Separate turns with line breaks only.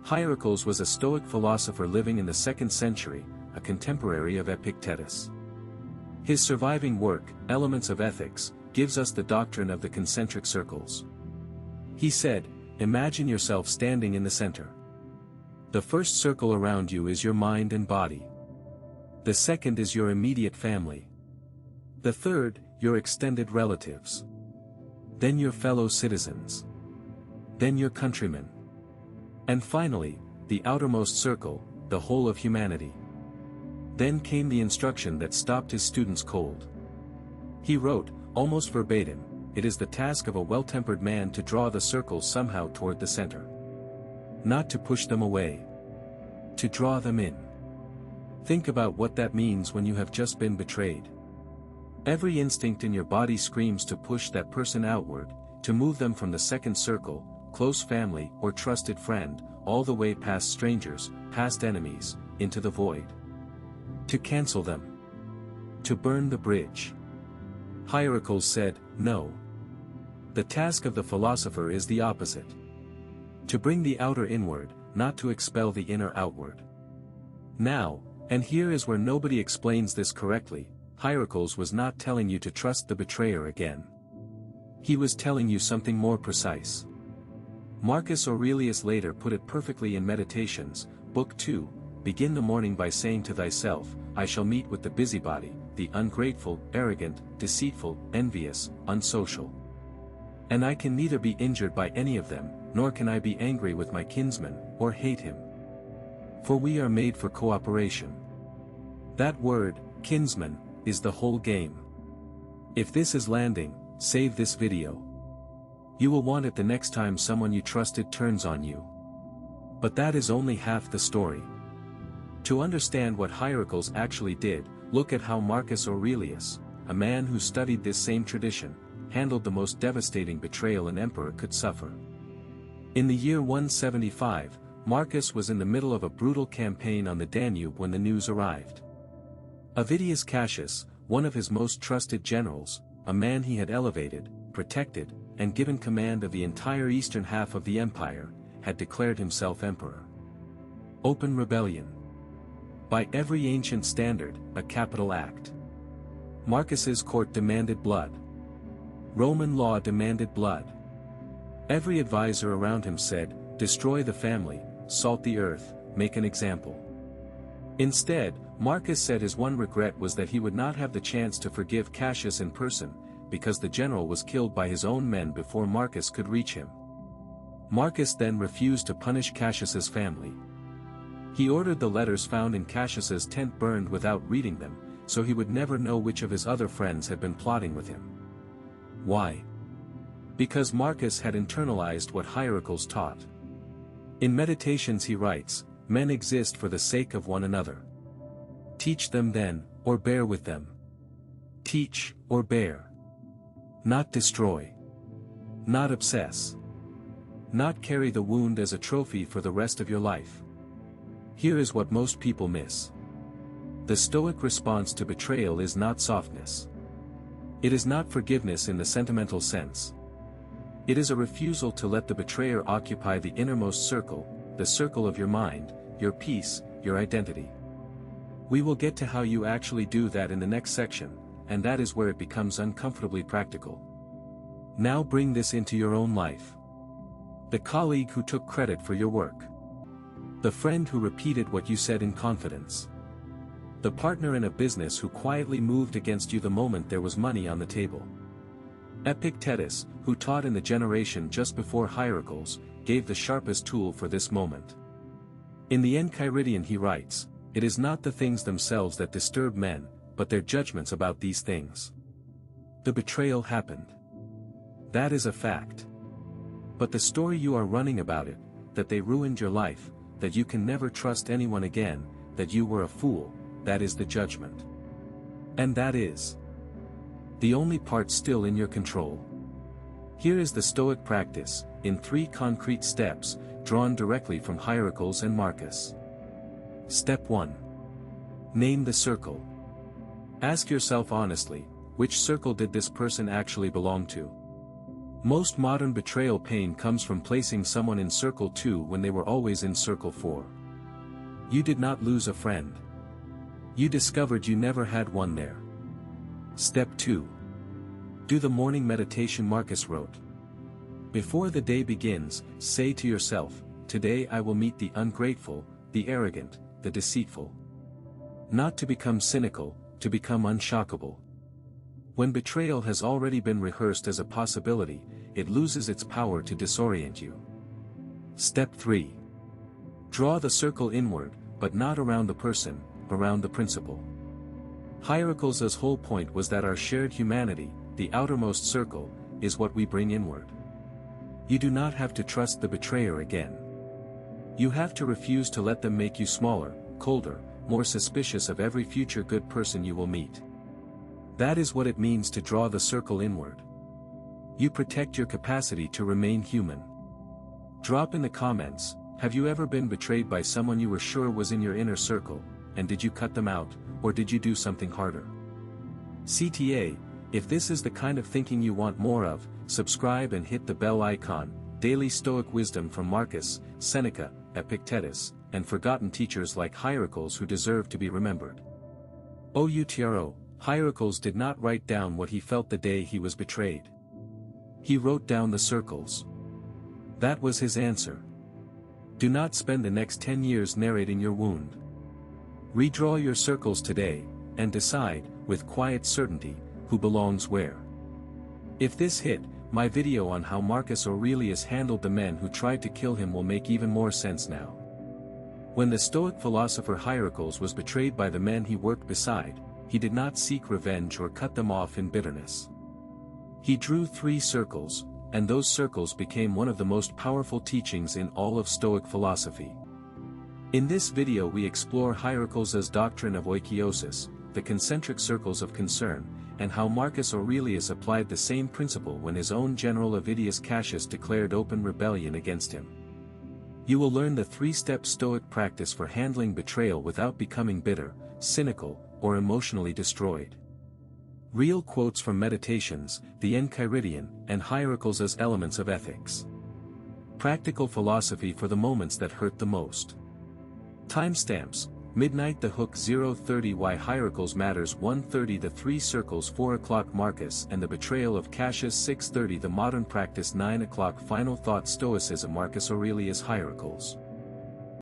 Hierocles was a Stoic philosopher living in the 2nd century, a contemporary of Epictetus. His surviving work, Elements of Ethics, gives us the doctrine of the concentric circles. He said, imagine yourself standing in the center. The first circle around you is your mind and body. The second is your immediate family. The third, your extended relatives. Then your fellow citizens. Then your countrymen. And finally, the outermost circle, the whole of humanity. Then came the instruction that stopped his students cold. He wrote, almost verbatim, it is the task of a well-tempered man to draw the circles somehow toward the center. Not to push them away. To draw them in. Think about what that means when you have just been betrayed. Every instinct in your body screams to push that person outward, to move them from the second circle, close family or trusted friend, all the way past strangers, past enemies, into the void. To cancel them. To burn the bridge. Hierocles said, no. The task of the philosopher is the opposite. To bring the outer inward, not to expel the inner outward. Now, and here is where nobody explains this correctly, Hierocles was not telling you to trust the betrayer again. He was telling you something more precise. Marcus Aurelius later put it perfectly in Meditations, Book 2, begin the morning by saying to thyself, I shall meet with the busybody, the ungrateful, arrogant, deceitful, envious, unsocial. And I can neither be injured by any of them, nor can I be angry with my kinsman, or hate him. For we are made for cooperation. That word, kinsman, is the whole game. If this is landing, save this video. You will want it the next time someone you trusted turns on you. But that is only half the story. To understand what Hierocles actually did, look at how Marcus Aurelius, a man who studied this same tradition, handled the most devastating betrayal an emperor could suffer. In the year 175, Marcus was in the middle of a brutal campaign on the Danube when the news arrived. Avidius Cassius, one of his most trusted generals, a man he had elevated, protected, and given command of the entire eastern half of the empire, had declared himself emperor. Open rebellion. By every ancient standard, a capital act. Marcus's court demanded blood. Roman law demanded blood. Every advisor around him said, destroy the family, salt the earth, make an example. Instead, Marcus said his one regret was that he would not have the chance to forgive Cassius in person, because the general was killed by his own men before Marcus could reach him. Marcus then refused to punish Cassius's family. He ordered the letters found in Cassius's tent burned without reading them, so he would never know which of his other friends had been plotting with him. Why? Because Marcus had internalized what Hierocles taught. In Meditations he writes, men exist for the sake of one another. Teach them then, or bear with them. Teach, or bear. Not destroy. Not obsess. Not carry the wound as a trophy for the rest of your life. Here is what most people miss. The Stoic response to betrayal is not softness. It is not forgiveness in the sentimental sense. It is a refusal to let the betrayer occupy the innermost circle, the circle of your mind, your peace, your identity. We will get to how you actually do that in the next section, and that is where it becomes uncomfortably practical. Now bring this into your own life. The colleague who took credit for your work. The friend who repeated what you said in confidence. The partner in a business who quietly moved against you the moment there was money on the table. Epictetus, who taught in the generation just before Hierocles, gave the sharpest tool for this moment. In the Enchiridion he writes, it is not the things themselves that disturb men, but their judgments about these things. The betrayal happened. That is a fact. But the story you are running about it, that they ruined your life, that you can never trust anyone again, that you were a fool, that is the judgment. And that is the only part still in your control. Here is the Stoic practice, in 3 concrete steps, drawn directly from Hierocles and Marcus. Step 1. Name the circle. Ask yourself honestly, which circle did this person actually belong to? Most modern betrayal pain comes from placing someone in circle 2 when they were always in circle 4. You did not lose a friend. You discovered you never had one there. Step 2. Do the morning meditation. Marcus wrote. Before the day begins, say to yourself, today I will meet the ungrateful, the arrogant, the deceitful. Not to become cynical, to become unshockable. When betrayal has already been rehearsed as a possibility, it loses its power to disorient you. Step 3. Draw the circle inward, but not around the person, around the principle. Hierocles' whole point was that our shared humanity, the outermost circle, is what we bring inward. You do not have to trust the betrayer again. You have to refuse to let them make you smaller, colder, more suspicious of every future good person you will meet. That is what it means to draw the circle inward. You protect your capacity to remain human. Drop in the comments, have you ever been betrayed by someone you were sure was in your inner circle, and did you cut them out, or did you do something harder? CTA, if this is the kind of thinking you want more of, subscribe and hit the bell icon. Daily Stoic wisdom from Marcus, Seneca, Epictetus, and forgotten teachers like Hierocles who deserve to be remembered. Outro, Hierocles did not write down what he felt the day he was betrayed. He wrote down the circles. That was his answer. Do not spend the next 10 years narrating your wound. Redraw your circles today, and decide, with quiet certainty, who belongs where. If this hit, my video on how Marcus Aurelius handled the men who tried to kill him will make even more sense now. When the Stoic philosopher Hierocles was betrayed by the men he worked beside, he did not seek revenge or cut them off in bitterness. He drew 3 circles, and those circles became one of the most powerful teachings in all of Stoic philosophy. In this video we explore Hierocles' doctrine of oikiosis, the concentric circles of concern, and how Marcus Aurelius applied the same principle when his own general Avidius Cassius declared open rebellion against him. You will learn the 3-step Stoic practice for handling betrayal without becoming bitter, cynical, or emotionally destroyed. Real quotes from Meditations, the Enchiridion, and Hierocles' Elements of Ethics. Practical philosophy for the moments that hurt the most. Timestamps: midnight the hook 0:30 why Hierocles matters 1:30 the 3 circles 4 o'clock Marcus and the betrayal of Cassius 6:30 the modern practice 9 o'clock final thought Stoicism Marcus Aurelius Hierocles.